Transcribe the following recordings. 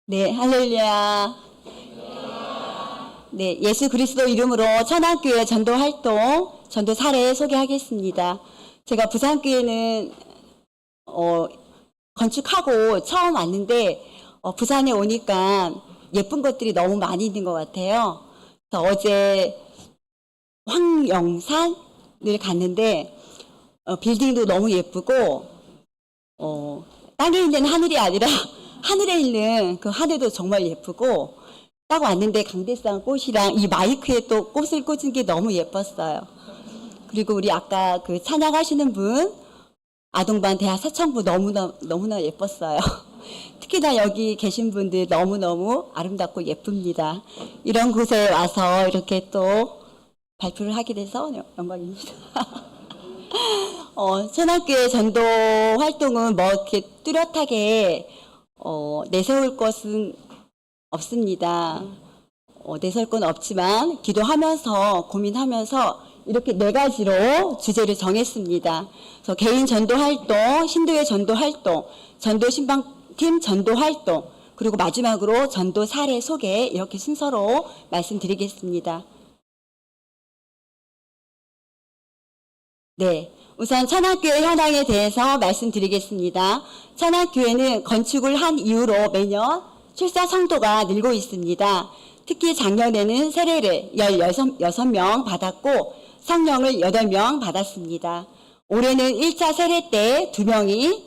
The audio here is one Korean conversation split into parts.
네, 할렐루야. 네, 예수 그리스도 이름으로 천안교회 전도 활동, 전도 사례 소개하겠습니다. 제가 부산교회는 건축하고 처음 왔는데 부산에 오니까 예쁜 것들이 너무 많이 있는 것 같아요. 그래서 어제 황영산을 갔는데 빌딩도 너무 예쁘고 땅에 있는 하늘이 아니라 하늘에 있는 그 하늘도 정말 예쁘고, 딱 왔는데 강대상 꽃이랑 이 마이크에 또 꽃을 꽂은 게 너무 예뻤어요. 그리고 우리 아까 그 찬양하시는 분, 아동반 대학 사창부 너무나 예뻤어요. 특히나 여기 계신 분들 너무너무 아름답고 예쁩니다. 이런 곳에 와서 이렇게 또 발표를 하게 돼서 영광입니다. 천안교회 전도 활동은 뭐 이렇게 뚜렷하게 내세울 것은 없습니다. 내세울 건 없지만 기도하면서 고민하면서 이렇게 4가지로 주제를 정했습니다. 그래서 개인 전도 활동, 신도의 전도 활동, 전도 신방팀 전도 활동, 그리고 마지막으로 전도 사례 소개, 이렇게 순서로 말씀드리겠습니다. 네, 우선 천안교회 현황에 대해서 말씀드리겠습니다. 천안교회는 건축을 한 이후로 매년 출사 성도가 늘고 있습니다. 특히 작년에는 세례를 16명 받았고 성령을 8명 받았습니다. 올해는 1차 세례 때 2명이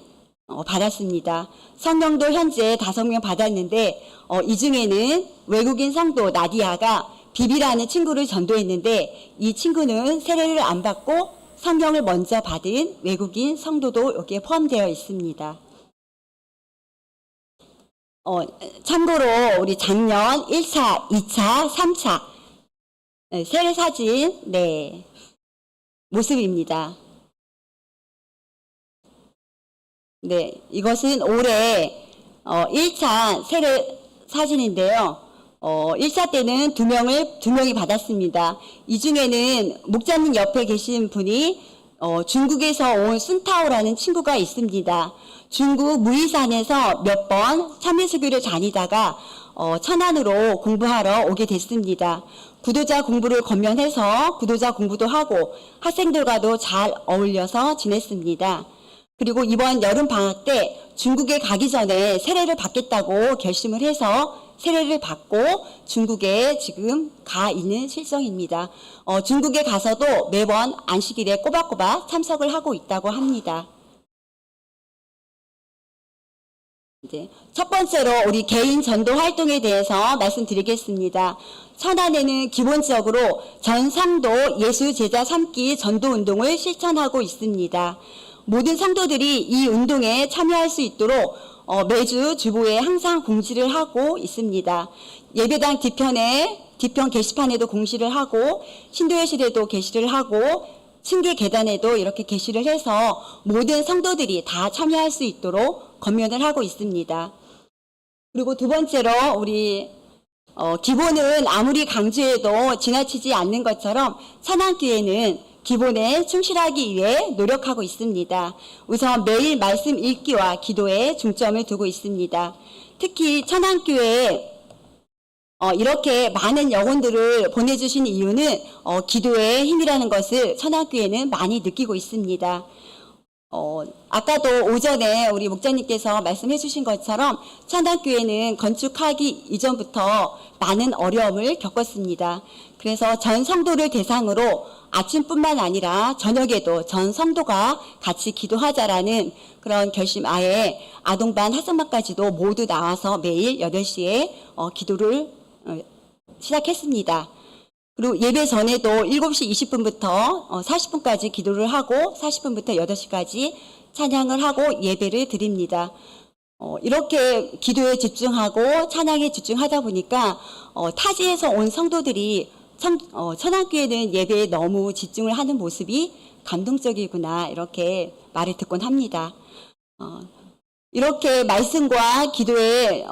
받았습니다. 성령도 현재 5명 받았는데 이 중에는 외국인 성도 나디아가 비비라는 친구를 전도했는데 이 친구는 세례를 안 받고 성령을 먼저 받은 외국인 성도도 여기에 포함되어 있습니다. 참고로 우리 작년 1차, 2차, 3차 세례 사진 모습입니다. 네, 이것은 올해 1차 세례 사진인데요. 1차 때는 2명이 받았습니다. 이 중에는 목사님 옆에 계신 분이 중국에서 온 순타오라는 친구가 있습니다. 중국 무이산에서 몇 번 참여수교를 다니다가 천안으로 공부하러 오게 됐습니다. 구도자 공부를 권면해서 구도자 공부도 하고 학생들과도 잘 어울려서 지냈습니다. 그리고 이번 여름 방학 때 중국에 가기 전에 세례를 받겠다고 결심을 해서 세례를 받고 중국에 지금 가 있는 실정입니다. 중국에 가서도 매번 안식일에 꼬박꼬박 참석을 하고 있다고 합니다. 이제 첫 번째로 우리 개인 전도 활동에 대해서 말씀드리겠습니다. 천안에는 기본적으로 전 성도 예수 제자 삼기 전도 운동을 실천하고 있습니다. 모든 성도들이 이 운동에 참여할 수 있도록 매주 주보에 항상 공지를 하고 있습니다. 예배당 뒤편 게시판에도 공지를 하고 신도회실에도 게시를 하고 층계 계단에도 이렇게 게시를 해서 모든 성도들이 다 참여할 수 있도록 권면을 하고 있습니다. 그리고 두 번째로 우리 기본은 아무리 강조해도 지나치지 않는 것처럼 천안교회는 기본에 충실하기 위해 노력하고 있습니다. 우선 매일 말씀 읽기와 기도에 중점을 두고 있습니다. 특히 천안교회에 이렇게 많은 영혼들을 보내주신 이유는 기도의 힘이라는 것을 천안교회는 많이 느끼고 있습니다. 아까도 오전에 우리 목자님께서 말씀해 주신 것처럼 천안교회는 건축하기 이전부터 많은 어려움을 겪었습니다. 그래서 전 성도를 대상으로 아침뿐만 아니라 저녁에도 전 성도가 같이 기도하자라는 그런 결심하에 아동반 학생반까지도 모두 나와서 매일 8시에 기도를 시작했습니다. 그리고 예배 전에도 7시 20분부터 40분까지 기도를 하고 40분부터 8시까지 찬양을 하고 예배를 드립니다. 이렇게 기도에 집중하고 찬양에 집중하다 보니까 타지에서 온 성도들이 천안교회는 예배에 너무 집중을 하는 모습이 감동적이구나 이렇게 말을 듣곤 합니다. 이렇게 말씀과 기도에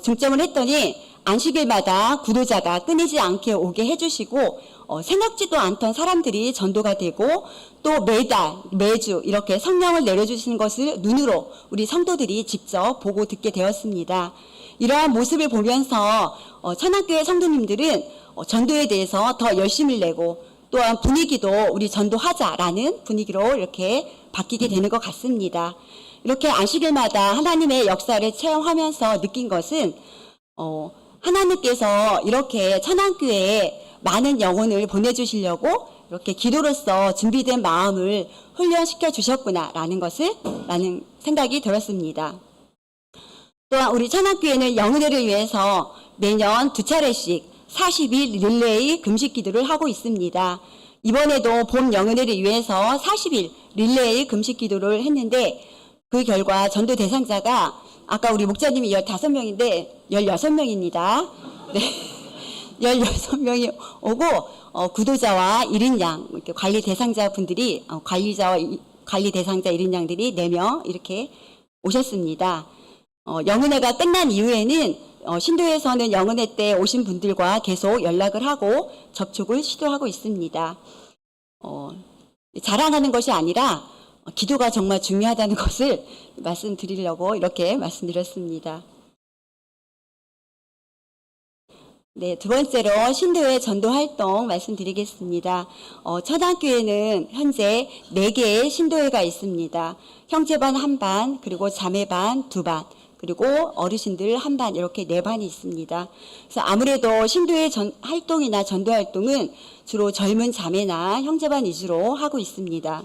중점을 했더니 안식일마다 구도자가 끊이지 않게 오게 해주시고 생각지도 않던 사람들이 전도가 되고 또 매달, 매주 이렇게 성령을 내려주시는 것을 눈으로 우리 성도들이 직접 보고 듣게 되었습니다. 이러한 모습을 보면서 천안교회 성도님들은 전도에 대해서 더 열심을 내고 또한 분위기도 우리 전도하자라는 분위기로 이렇게 바뀌게 되는 것 같습니다. 이렇게 안식일마다 하나님의 역사를 체험하면서 느낀 것은 하나님께서 이렇게 천안교회에 많은 영혼을 보내주시려고 이렇게 기도로서 준비된 마음을 훈련시켜 주셨구나라는 라는 생각이 들었습니다. 또한 우리 천안교회는 영혼회를 위해서 매년 2차례씩 40일 릴레이 금식 기도를 하고 있습니다. 이번에도 봄 영혼회를 위해서 40일 릴레이 금식 기도를 했는데 그 결과 전도 대상자가 아까 우리 목사님이 15명인데 16명입니다. 네. 16명이 오고 구도자와 1인양 이렇게 관리 대상자 분들이 관리자와 관리 대상자 1인양들이 4명 이렇게 오셨습니다. 영은회가 끝난 이후에는 신도에서는 영은회 때 오신 분들과 계속 연락을 하고 접촉을 시도하고 있습니다. 자랑하는 것이 아니라 기도가 정말 중요하다는 것을 말씀드리려고 이렇게 말씀드렸습니다. 네, 두 번째로 신도의 전도 활동 말씀드리겠습니다. 천안교회는 현재 4개의 신도회가 있습니다. 형제반 1반, 그리고 자매반 2반, 그리고 어르신들 1반 이렇게 4반이 있습니다. 그래서 아무래도 신도의 활동이나 전도 활동은 주로 젊은 자매나 형제반 위주로 하고 있습니다.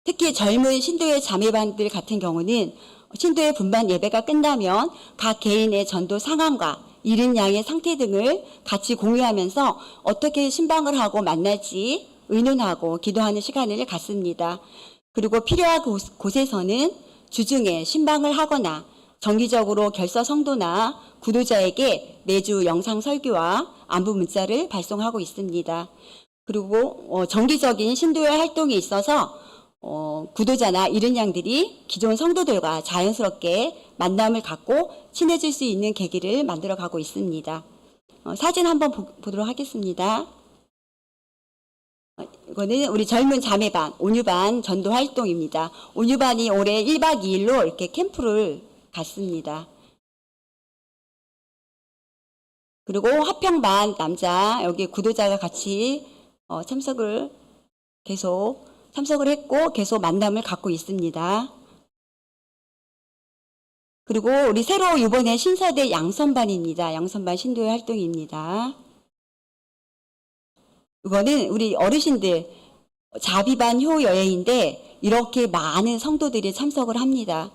특히 젊은 신도의 자매반들 같은 경우는 신도의 분반 예배가 끝나면 각 개인의 전도 상황과 이른 양의 상태 등을 같이 공유하면서 어떻게 신방을 하고 만날지 의논하고 기도하는 시간을 갖습니다. 그리고 필요한 곳에서는 주중에 신방을 하거나 정기적으로 결서 성도나 구도자에게 매주 영상 설교와 안부 문자를 발송하고 있습니다. 그리고 정기적인 신도의 활동에 있어서 구도자나 이른 양들이 기존 성도들과 자연스럽게 만남을 갖고 친해질 수 있는 계기를 만들어가고 있습니다. 사진 한번 보도록 하겠습니다. 이거는 우리 젊은 자매반, 온유반 전도 활동입니다. 온유반이 올해 1박 2일로 이렇게 캠프를 갔습니다. 그리고 화평반 남자, 여기 구도자가 같이 참석을 했고 계속 만남을 갖고 있습니다. 그리고 우리 새로 이번에 신설된 양선반입니다. 양선반 신도의 활동입니다. 이거는 우리 어르신들 자비반 효여행인데 이렇게 많은 성도들이 참석을 합니다.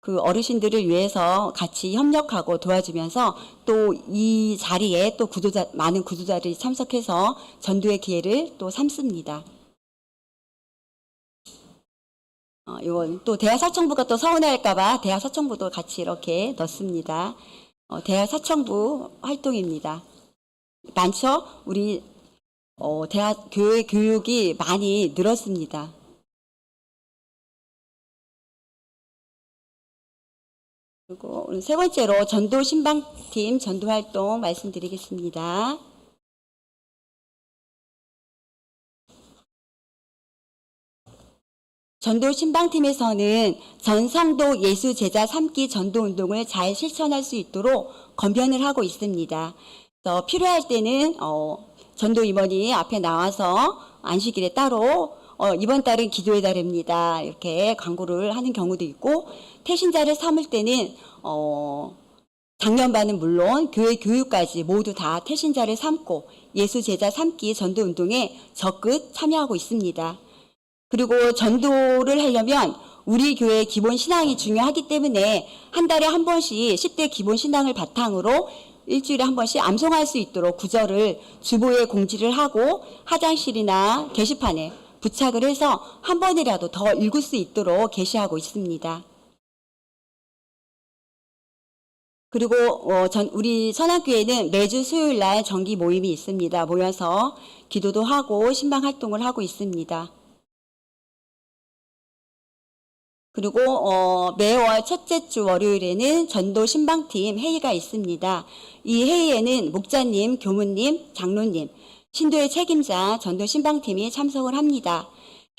그 어르신들을 위해서 같이 협력하고 도와주면서 또 이 자리에 또 많은 구도자들이 참석해서 전도의 기회를 또 삼습니다. 이건 또 대하사청부가 또 서운해할까봐 대하사청부도 같이 이렇게 넣습니다. 대하사청부 활동입니다. 많죠? 우리 교회 교육이 많이 늘었습니다. 그리고 세 번째로 전도 신방팀 전도 활동 말씀드리겠습니다. 전도 신방팀에서는 전성도 예수 제자 삼기 전도 운동을 잘 실천할 수 있도록 권변을 하고 있습니다. 그래서 필요할 때는 전도 임원이 앞에 나와서 안식일에 따로 이번 달은 기도의 달입니다. 이렇게 광고를 하는 경우도 있고 태신자를 삼을 때는 작년반은 물론 교회 교육까지 모두 다 태신자를 삼고 예수 제자 삼기 전도 운동에 적극 참여하고 있습니다. 그리고 전도를 하려면 우리 교회의 기본 신앙이 중요하기 때문에 한 달에 한 번씩 10대 기본 신앙을 바탕으로 일주일에 한 번씩 암송할 수 있도록 구절을 주보에 공지를 하고 화장실이나 게시판에 부착을 해서 한 번이라도 더 읽을 수 있도록 게시하고 있습니다. 그리고 우리 천안교회는 매주 수요일 날 정기 모임이 있습니다. 모여서 기도도 하고 신방 활동을 하고 있습니다. 그리고 매월 첫째 주 월요일에는 전도 신방팀 회의가 있습니다. 이 회의에는 목자님, 교무님, 장로님, 신도의 책임자 전도 신방팀이 참석을 합니다.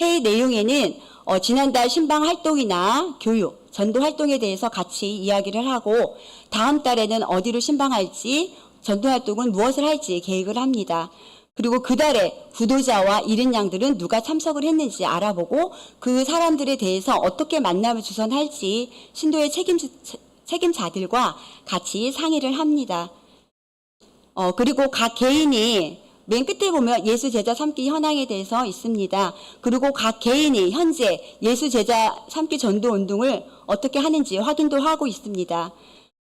회의 내용에는 지난달 신방 활동이나 교육, 전도 활동에 대해서 같이 이야기를 하고 다음 달에는 어디로 신방할지, 전도 활동은 무엇을 할지 계획을 합니다. 그리고 그 달에 구도자와 잃은 양들은 누가 참석을 했는지 알아보고 그 사람들에 대해서 어떻게 만남을 주선할지 신도의 책임자들과 같이 상의를 합니다. 그리고 각 개인이 맨 끝에 보면 예수 제자 삼기 현황에 대해서 있습니다. 그리고 각 개인이 현재 예수 제자 삼기 전도 운동을 어떻게 하는지 확인도 하고 있습니다.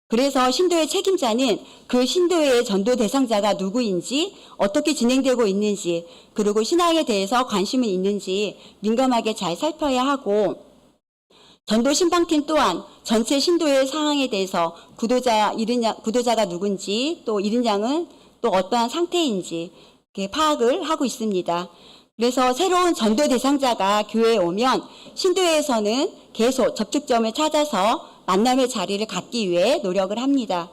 그래서 신도의 책임자는 그 신도의 전도 대상자가 누구인지, 어떻게 진행되고 있는지, 그리고 신앙에 대해서 관심이 있는지 민감하게 잘 살펴야 하고, 전도 신방팀 또한 전체 신도의 상황에 대해서 구도자가 누군지, 또 잃은 양은 또 어떠한 상태인지 이렇게 파악을 하고 있습니다. 그래서 새로운 전도 대상자가 교회에 오면 신도회에서는 계속 접촉점을 찾아서 만남의 자리를 갖기 위해 노력을 합니다.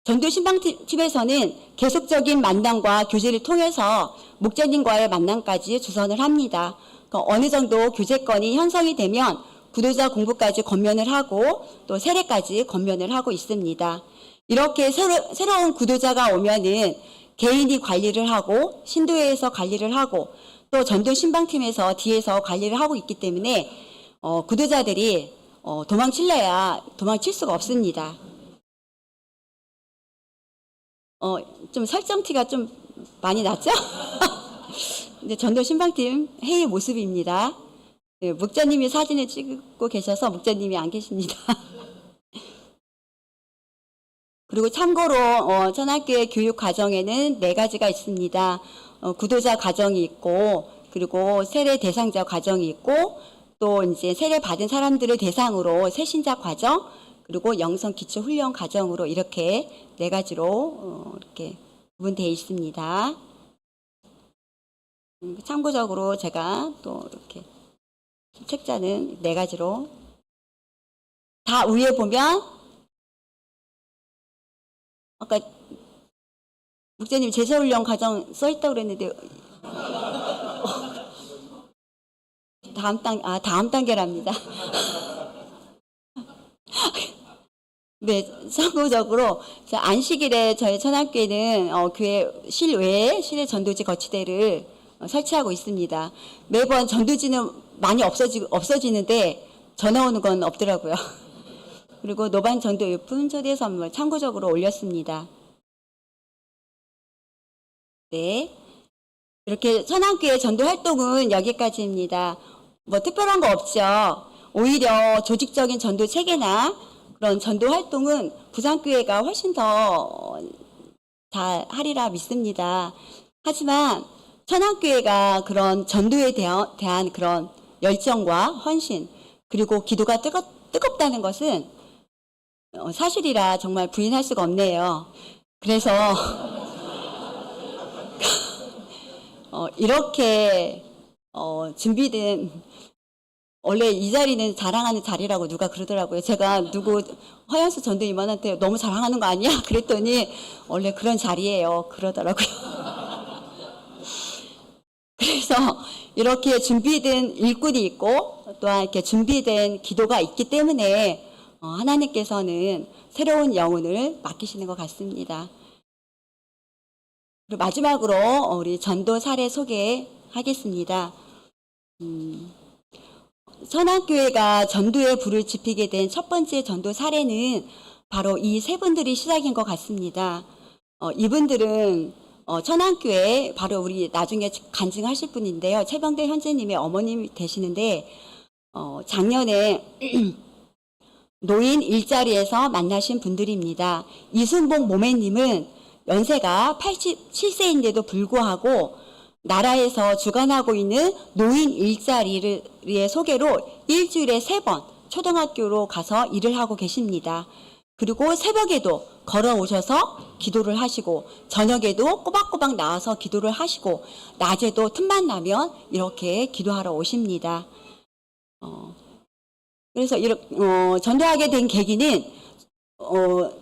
전도 신방팀에서는 계속적인 만남과 교제를 통해서 목자님과의 만남까지 주선을 합니다. 어느 정도 교제권이 형성이 되면 구도자 공부까지 권면을 하고 또 세례까지 권면을 하고 있습니다. 이렇게 새로운 구도자가 오면은 개인이 관리를 하고 신도회에서 관리를 하고 또 전도 신방팀에서 뒤에서 관리를 하고 있기 때문에 구도자들이 도망칠 수가 없습니다. 좀 설정티가 좀 많이 났죠? 근데 전도 신방팀 회의 모습입니다. 네, 목자님이 사진을 찍고 계셔서 목자님이 안 계십니다. 그리고 참고로 천안교회 교육 과정에는 4가지가 있습니다. 구도자 과정이 있고, 그리고 세례 대상자 과정이 있고, 또 이제 세례 받은 사람들을 대상으로 새신자 과정, 그리고 영성 기초 훈련 과정으로 이렇게 4가지로 이렇게 구분되어 있습니다. 참고적으로 제가 또 이렇게 책자는 4가지로 다 위에 보면 아까 목사님 제자훈련 과정 써있다고 그랬는데 다음 단계랍니다. 네, 참고적으로 안식일에 저희 천안교회는 교회 실외에 실외 전도지 거치대를 설치하고 있습니다. 매번 전도지는 많이 없어지는데 전화 오는 건 없더라고요. 그리고 노반 전도 유품 초대 선물 참고적으로 올렸습니다. 네, 이렇게 천안교회 전도 활동은 여기까지입니다. 뭐 특별한 거 없죠. 오히려 조직적인 전도 체계나 그런 전도 활동은 부산교회가 훨씬 더 잘 하리라 믿습니다. 하지만 천안교회가 그런 전도에 대한 그런 열정과 헌신, 그리고 기도가 뜨겁다는 것은 사실이라 정말 부인할 수가 없네요. 그래서 이렇게 준비된, 원래 이 자리는 자랑하는 자리라고 누가 그러더라고요. 제가 허연수 전도임원한테 너무 자랑하는 거 아니야? 그랬더니 원래 그런 자리예요. 그러더라고요. 그래서 이렇게 준비된 일꾼이 있고 또한 이렇게 준비된 기도가 있기 때문에 하나님께서는 새로운 영혼을 맡기시는 것 같습니다. 그리고 마지막으로 우리 전도 사례 소개하겠습니다. 천안교회가 전도의 불을 지피게 된 첫 번째 전도 사례는 바로 이 세 분들이 시작인 것 같습니다. 이분들은 천안교회 바로 우리 나중에 간증하실 분인데요. 최병대 현재님의 어머님이 되시는데 작년에 노인 일자리에서 만나신 분들입니다. 이순복 모매님은 연세가 87세인데도 불구하고 나라에서 주관하고 있는 노인 일자리의 소개로 일주일에 3번 초등학교로 가서 일을 하고 계십니다. 그리고 새벽에도 걸어오셔서 기도를 하시고 저녁에도 꼬박꼬박 나와서 기도를 하시고 낮에도 틈만 나면 이렇게 기도하러 오십니다. 그래서 전도하게 된 계기는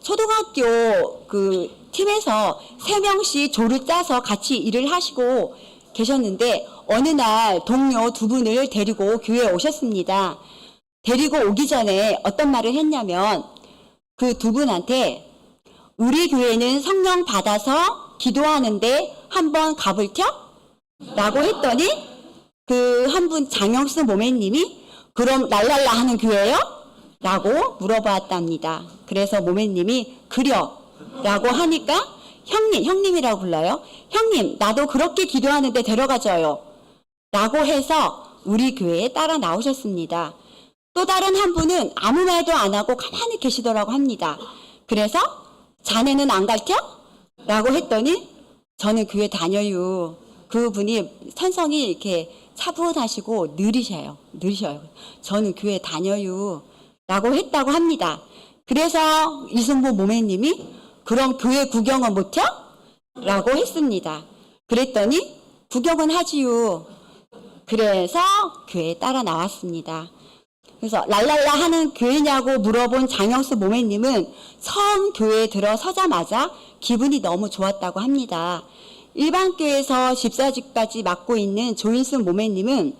초등학교 팀에서 3명씩 조를 짜서 같이 일을 하시고 계셨는데 어느 날 동료 2분을 데리고 교회에 오셨습니다. 데리고 오기 전에 어떤 말을 했냐면 그 2분한테 우리 교회는 성령 받아서 기도하는데 한번 가볼텨? 라고 했더니 그 한 분 장영수 모매님이 그럼 랄랄라 하는 교회요? 라고 물어봤답니다. 그래서 모매님이 그려 라고 하니까 형님이라고 불러요. 형님 나도 그렇게 기도하는데 데려가줘요 라고 해서 우리 교회에 따라 나오셨습니다. 또 다른 한 분은 아무 말도 안 하고 가만히 계시더라고 합니다. 그래서 자네는 안 갈텨? 라고 했더니 저는 교회 다녀요. 그분이 선성이 이렇게 차분하시고 느리셔요. 저는 교회 다녀요. 라고 했다고 합니다. 그래서 이승보 모매님이 그럼 교회 구경은 못해? 라고 했습니다. 그랬더니 구경은 하지요. 그래서 교회에 따라 나왔습니다. 그래서 랄랄라 하는 교회냐고 물어본 장영수 모매님은 처음 교회에 들어서자마자 기분이 너무 좋았다고 합니다. 일반교회에서 집사직까지 맡고 있는 조인순 모매님은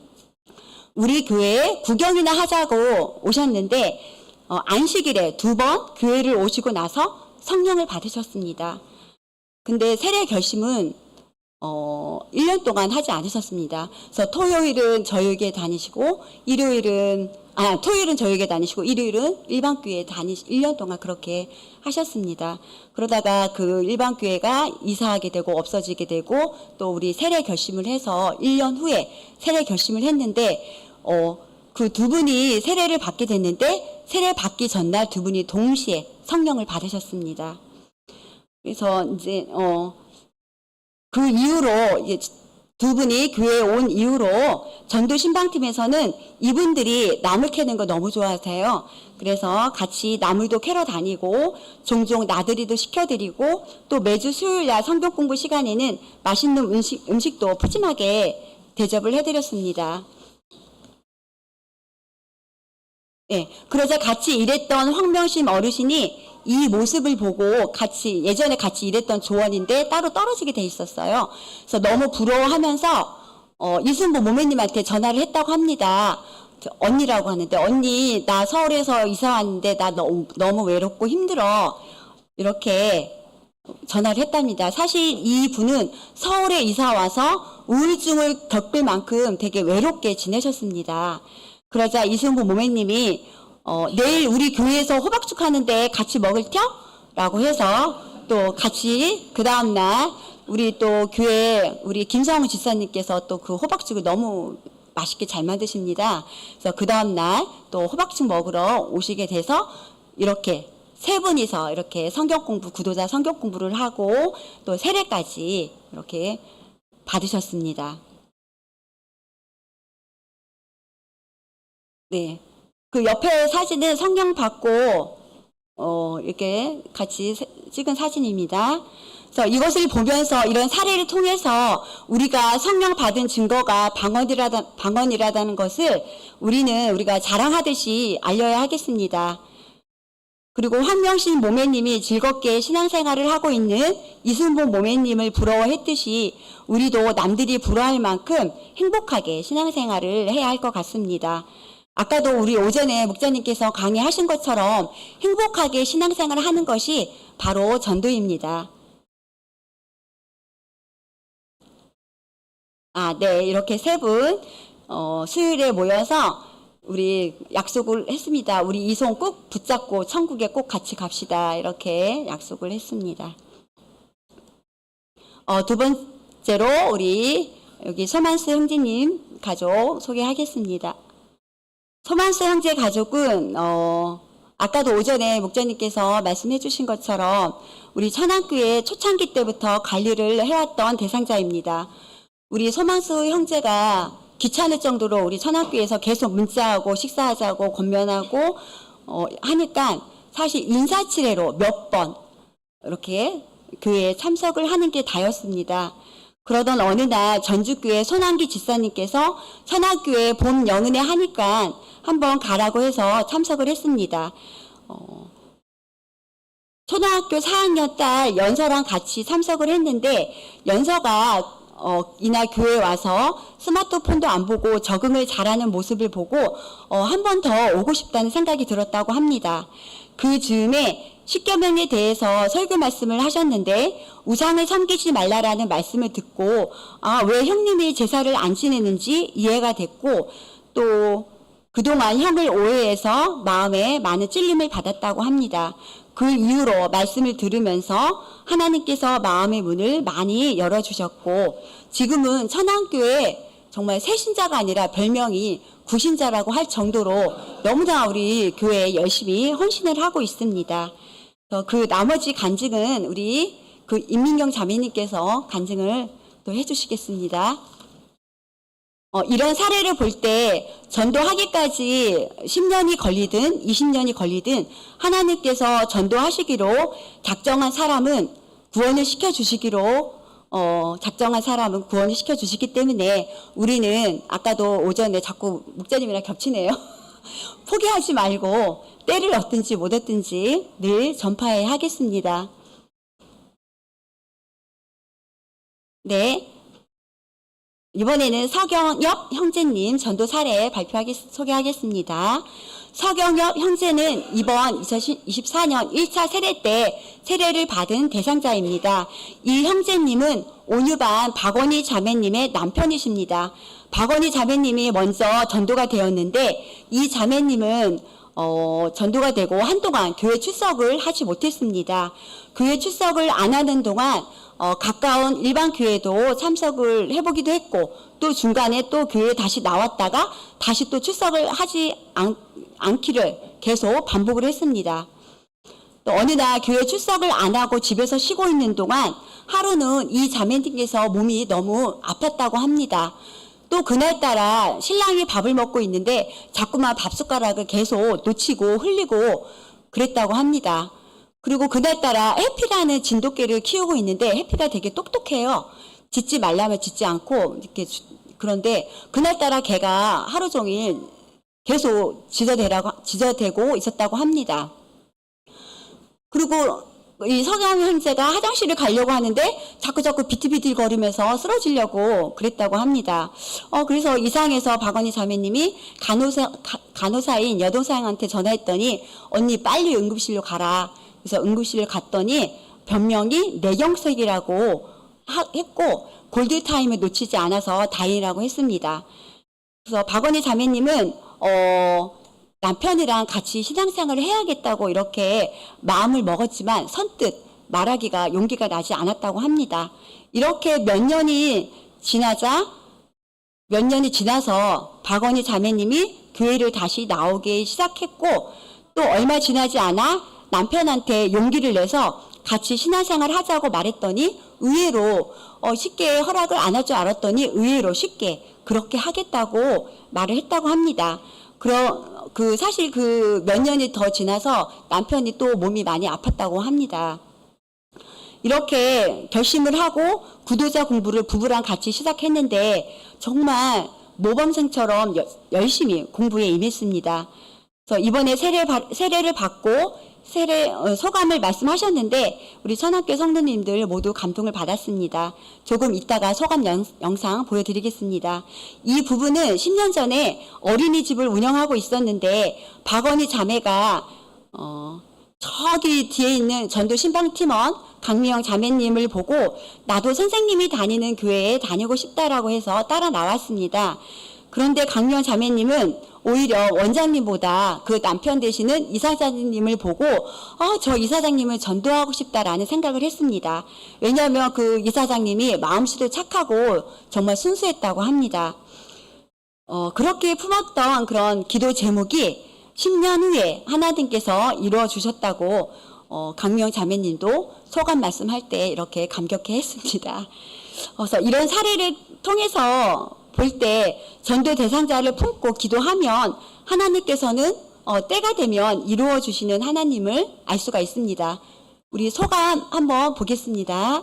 우리 교회에 구경이나 하자고 오셨는데 안식일에 2번 교회를 오시고 나서 성령을 받으셨습니다. 근데 세례 결심은 1년 동안 하지 않으셨습니다. 그래서 토요일은 저녁에 다니시고 토요일은 저녁에 다니시고 일요일은 일반교회에 1년 동안 그렇게 하셨습니다. 그러다가 그 일반교회가 이사하게 되고 없어지게 되고 또 우리 세례 결심을 해서 1년 후에 세례 결심을 했는데 그 2분이 세례를 받게 됐는데 세례 받기 전날 2분이 동시에 성령을 받으셨습니다. 그래서 이제 그 이후로 이제 2분이 교회에 온 이후로 전도 신방팀에서는 이분들이 나물 캐는 거 너무 좋아하세요. 그래서 같이 나물도 캐러 다니고 종종 나들이도 시켜드리고 또 매주 수요일날 성경 공부 시간에는 맛있는 음식도 푸짐하게 대접을 해드렸습니다. 네, 그러자 같이 일했던 황명심 어르신이 이 모습을 보고 예전에 같이 일했던 조원인데 따로 떨어지게 돼 있었어요. 그래서 너무 부러워하면서 이순보 모매님한테 전화를 했다고 합니다. 언니라고 하는데 언니 나 서울에서 이사 왔는데 나 너무 외롭고 힘들어 이렇게 전화를 했답니다. 사실 이 분은 서울에 이사 와서 우울증을 겪을 만큼 되게 외롭게 지내셨습니다. 그러자 이순보 모매님이 내일 우리 교회에서 호박죽 하는데 같이 먹을텨? 라고 해서 또 같이 그 다음날 우리 또 교회 우리 김성우 집사님께서 또 그 호박죽을 너무 맛있게 잘 만드십니다. 그래서 그 다음날 또 호박죽 먹으러 오시게 돼서 이렇게 3분이서 이렇게 구도자 성경 공부를 하고 또 세례까지 이렇게 받으셨습니다. 네. 그 옆에 사진은 성령 받고 이렇게 같이 찍은 사진입니다. 그래서 이것을 보면서 이런 사례를 통해서 우리가 성령 받은 증거가 방언이라는 것을 우리가 자랑하듯이 알려야 하겠습니다. 그리고 황명신 모매님이 즐겁게 신앙생활을 하고 있는 이순보 모매님을 부러워했듯이 우리도 남들이 부러워할 만큼 행복하게 신앙생활을 해야 할 것 같습니다. 아까도 우리 오전에 목사님께서 강의하신 것처럼 행복하게 신앙생활을 하는 것이 바로 전도입니다. 네. 이렇게 3분 수요일에 모여서 우리 약속을 했습니다. 우리 이 손 꼭 붙잡고 천국에 꼭 같이 갑시다. 이렇게 약속을 했습니다. 2번째로 우리 여기 소만스 형제님 가족 소개하겠습니다. 소만스 형제 가족은 아까도 오전에 목자님께서 말씀해 주신 것처럼 우리 천안교회 초창기 때부터 관리를 해왔던 대상자입니다. 우리 소만스 형제가 귀찮을 정도로 우리 천안교회에서 계속 문자하고 식사하자고 권면하고 하니까 사실 인사치레로 몇 번 이렇게 교회에 참석을 하는 게 다였습니다. 그러던 어느 날 전주교회 손한기 집사님께서 천안교회 봄 영은회 하니까 한번 가라고 해서 참석을 했습니다. 초등학교 4학년 딸 연서랑 같이 참석을 했는데 연서가 이날 교회에 와서 스마트폰도 안 보고 적응을 잘하는 모습을 보고 한 번 더 오고 싶다는 생각이 들었다고 합니다. 그 즈음에 십계명에 대해서 설교 말씀을 하셨는데 우상을 섬기지 말라라는 말씀을 듣고 왜 형님이 제사를 안 지내는지 이해가 됐고 또 그동안 형을 오해해서 마음에 많은 찔림을 받았다고 합니다. 그 이후로 말씀을 들으면서 하나님께서 마음의 문을 많이 열어주셨고 지금은 천안교회 정말 새신자가 아니라 별명이 구신자라고 할 정도로 너무나 우리 교회에 열심히 헌신을 하고 있습니다. 그 나머지 간증은 우리 그 임민경 자매님께서 간증을 또 해주시겠습니다. 이런 사례를 볼 때 전도하기까지 10년이 걸리든 20년이 걸리든 하나님께서 전도하시기로 작정한 사람은 구원을 시켜주시기로 작정한 사람은 구원을 시켜주시기 때문에 우리는 아까도 오전에 자꾸 목사님이랑 겹치네요. 포기하지 말고 때를 얻든지 못 얻든지 늘 전파해야 하겠습니다. 네. 이번에는 서경엽 형제님 전도 사례 소개하겠습니다. 서경엽 형제는 이번 2024년 1차 세례 때 세례를 받은 대상자입니다. 이 형제님은 온유반 박원희 자매님의 남편이십니다. 박원희 자매님이 먼저 전도가 되었는데 이 자매님은 전도가 되고 한동안 교회 출석을 하지 못했습니다. 교회 출석을 안 하는 동안 가까운 일반 교회도 참석을 해보기도 했고 또 중간에 또 교회에 다시 나왔다가 다시 또 출석을 하지 않기를 계속 반복을 했습니다. 또 어느 날 교회 출석을 안 하고 집에서 쉬고 있는 동안 하루는 이 자매님께서 몸이 너무 아팠다고 합니다. 또 그날따라 신랑이 밥을 먹고 있는데 자꾸만 밥숟가락을 계속 놓치고 흘리고 그랬다고 합니다. 그리고 그날따라 해피라는 진돗개를 키우고 있는데 해피가 되게 똑똑해요. 짖지 말라면 짖지 않고 이렇게 그런데 그날따라 걔가 하루 종일 계속 짖어대고 있었다고 합니다. 그리고 이 서경 형제가 화장실을 가려고 하는데 자꾸 비틀비틀 거리면서 쓰러지려고 그랬다고 합니다. 그래서 이상해서 박원희 자매님이 간호사인 여동생한테 전화했더니 언니 빨리 응급실로 가라. 그래서 응급실을 갔더니 변명이 뇌경색이라고 했고 골드타임을 놓치지 않아서 다행이라고 했습니다. 그래서 박원희 자매님은 남편이랑 같이 신앙생활을 해야겠다고 이렇게 마음을 먹었지만 선뜻 말하기가 용기가 나지 않았다고 합니다. 이렇게 몇 년이 지나서 박원희 자매님이 교회를 다시 나오기 시작했고 또 얼마 지나지 않아 남편한테 용기를 내서 같이 신앙생활 하자고 말했더니 의외로 쉽게 허락을 안 할 줄 알았더니 의외로 쉽게 그렇게 하겠다고 말을 했다고 합니다. 사실 그 몇 년이 더 지나서 남편이 또 몸이 많이 아팠다고 합니다. 이렇게 결심을 하고 구도자 공부를 부부랑 같이 시작했는데 정말 모범생처럼 열심히 공부에 임했습니다. 그래서 이번에 세례를 받고 소감을 말씀하셨는데 우리 천안교회 성도님들 모두 감동을 받았습니다. 조금 이따가 소감 영상 보여드리겠습니다. 이 부부는 10년 전에 어린이집을 운영하고 있었는데 박원희 자매가 저기 뒤에 있는 전도 신방팀원 강미영 자매님을 보고 나도 선생님이 다니는 교회에 다니고 싶다라고 해서 따라 나왔습니다. 그런데 강미영 자매님은 오히려 원장님보다 그 남편 되시는 이사장님을 보고 저 이사장님을 전도하고 싶다라는 생각을 했습니다. 왜냐하면 그 이사장님이 마음씨도 착하고 정말 순수했다고 합니다. 그렇게 품었던 그런 기도 제목이 10년 후에 하나님께서 이루어 주셨다고 강미영 자매님도 소감 말씀할 때 이렇게 감격해 했습니다. 그래서 이런 사례를 통해서 볼 때 전도 대상자를 품고 기도하면 하나님께서는 때가 되면 이루어 주시는 하나님을 알 수가 있습니다. 우리 소감 한번 보겠습니다.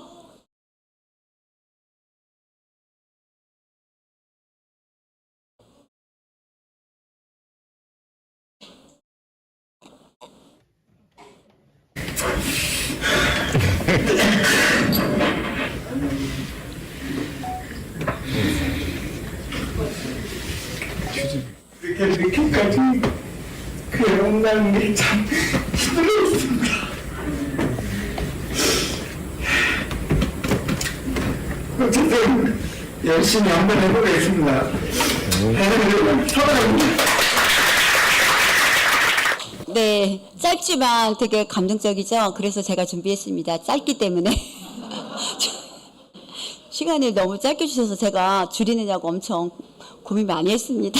이렇게까지 그래온다는 게 참 힘들었습니다. 어쨌든 열심히 한번 해보겠습니다. 사랑합니다. 네, 짧지만 되게 감동적이죠. 그래서 제가 준비했습니다. 짧기 때문에. 시간을 너무 짧게 주셔서 제가 줄이느냐고 엄청 고민 많이 했습니다.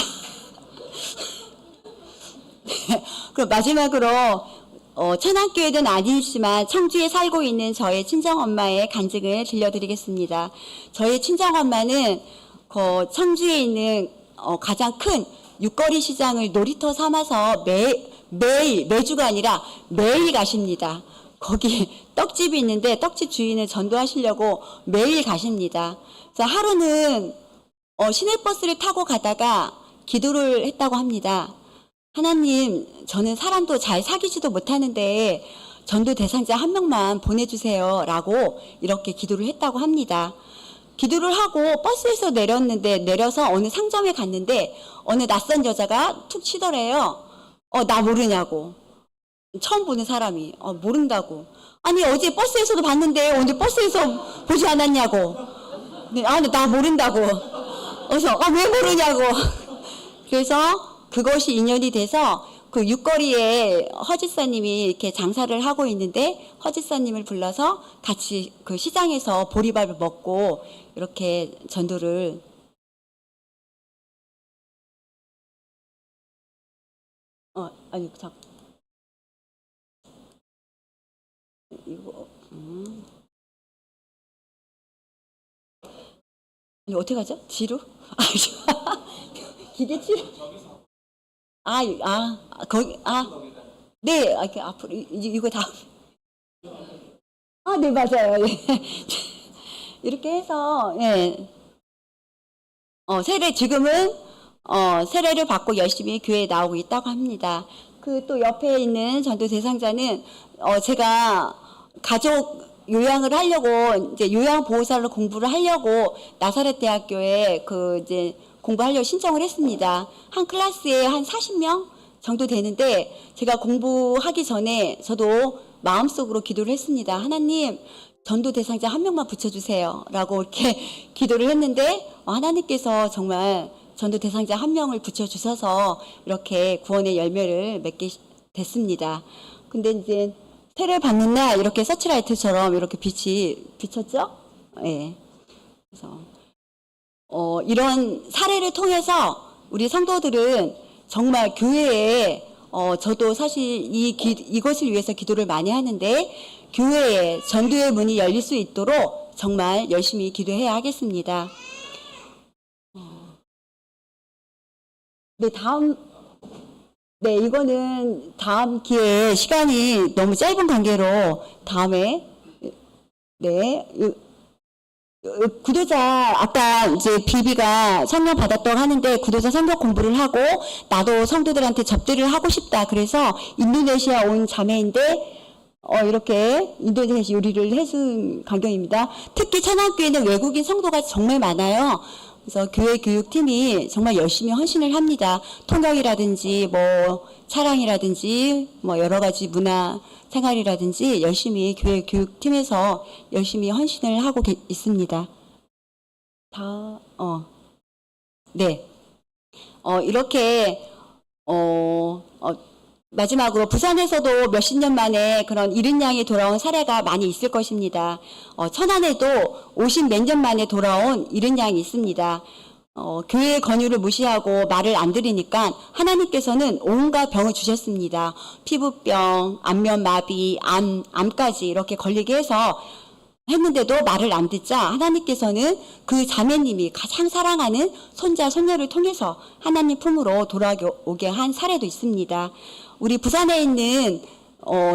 네, 그럼 마지막으로 천안교회는 아니지만 청주에 살고 있는 저의 친정엄마의 간증을 들려드리겠습니다. 저희 친정엄마는 청주에 있는 가장 큰 육거리 시장을 놀이터 삼아서 매주가 아니라 매일 가십니다. 거기 떡집이 있는데 떡집 주인을 전도하시려고 매일 가십니다. 그래서 하루는 시내버스를 타고 가다가 기도를 했다고 합니다. 하나님, 저는 사람도 잘 사귀지도 못하는데 전도 대상자 한 명만 보내주세요 라고 이렇게 기도를 했다고 합니다. 기도를 하고 버스에서 내려서 어느 상점에 갔는데 어느 낯선 여자가 툭 치더래요. 나 모르냐고. 처음 보는 사람이 모른다고. 아니 어제 버스에서도 봤는데 오늘 버스에서 보지 않았냐고. 네, 나 모른다고. 그래서 왜 모르냐고. 그래서 그것이 인연이 돼서 그 육거리에 허지사님이 이렇게 장사를 하고 있는데 허지사님을 불러서 같이 그 시장에서 보리밥을 먹고 이렇게 전도를 이거 이거 어떻게 하죠? 뒤로? 기계치료? 거기, 네, 이렇게 앞으로, 이거 다. 네, 맞아요. 예. 이렇게 해서, 예. 지금은, 세례를 받고 열심히 교회에 나오고 있다고 합니다. 그 또 옆에 있는 전도 대상자는, 제가 가족 요양을 하려고, 이제 요양보호사로 공부를 하려고 나사렛 대학교에 공부하려고 신청을 했습니다. 한 클래스에 한 40명 정도 되는데 제가 공부하기 전에 저도 마음속으로 기도를 했습니다. 하나님, 전도 대상자 한 명만 붙여주세요 라고 이렇게 기도를 했는데 하나님께서 정말 전도 대상자 한 명을 붙여주셔서 이렇게 구원의 열매를 맺게 됐습니다. 근데 이제 세례를 받는 날 이렇게 서치라이트처럼 이렇게 빛이 비쳤죠? 예. 그래서 이런 사례를 통해서 우리 성도들은 정말 교회에 저도 사실 이것을 위해서 기도를 많이 하는데 교회에 전도의 문이 열릴 수 있도록 정말 열심히 기도해야 하겠습니다. 네, 이거는 다음 기회에 시간이 너무 짧은 관계로 다음에 네. 구도자 아까 이제 비비가 성령 받았다고 하는데 구도자 성경 공부를 하고 나도 성도들한테 접대를 하고 싶다. 그래서 인도네시아 온 자매인데 이렇게 인도네시아 요리를 해준 광경입니다. 특히 천안교회는 외국인 성도가 정말 많아요. 그래서 교회 교육팀이 정말 열심히 헌신을 합니다. 통역이라든지 차량이라든지 여러 가지 문화 생활이라든지 열심히 교회 교육팀에서 열심히 헌신을 하고 있습니다. 네. 이렇게 마지막으로 부산에서도 몇십 년 만에 그런 잃은 양이 돌아온 사례가 많이 있을 것입니다. 천안에도 50 몇 년 만에 돌아온 잃은 양이 있습니다. 교회의 권유를 무시하고 말을 안 들으니까 하나님께서는 온갖 병을 주셨습니다. 피부병, 안면마비, 암까지 이렇게 걸리게 해서 했는데도 말을 안 듣자 하나님께서는 그 자매님이 가장 사랑하는 손자, 손녀를 통해서 하나님 품으로 돌아오게 한 사례도 있습니다. 우리 부산에 있는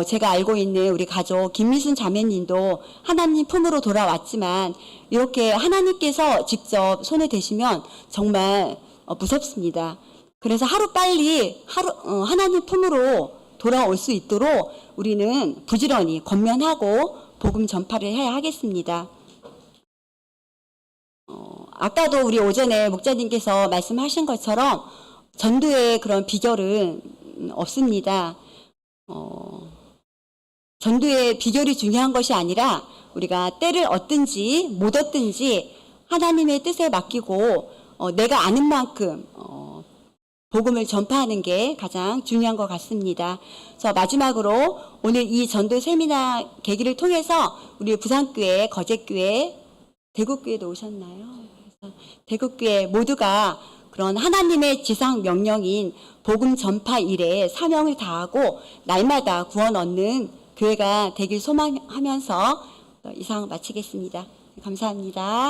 제가 알고 있는 우리 가족 김미순 자매님도 하나님 품으로 돌아왔지만 이렇게 하나님께서 직접 손에 대시면 정말 무섭습니다. 그래서 하루빨리 하나님 품으로 돌아올 수 있도록 우리는 부지런히 권면하고 복음 전파를 해야 하겠습니다. 아까도 우리 오전에 목자님께서 말씀하신 것처럼 전도의 그런 비결은 없습니다. 전도의 비결이 중요한 것이 아니라 우리가 때를 얻든지 못 얻든지 하나님의 뜻에 맡기고 내가 아는 만큼 복음을 전파하는 게 가장 중요한 것 같습니다. 그래서 마지막으로 오늘 이 전도 세미나 계기를 통해서 우리 부산교회, 거제교회, 대구교회도 오셨나요? 그래서 대구교회 모두가 그런 하나님의 지상 명령인 복음 전파 일에 사명을 다하고 날마다 구원 얻는 교회가 되길 소망하면서 이상 마치겠습니다. 감사합니다.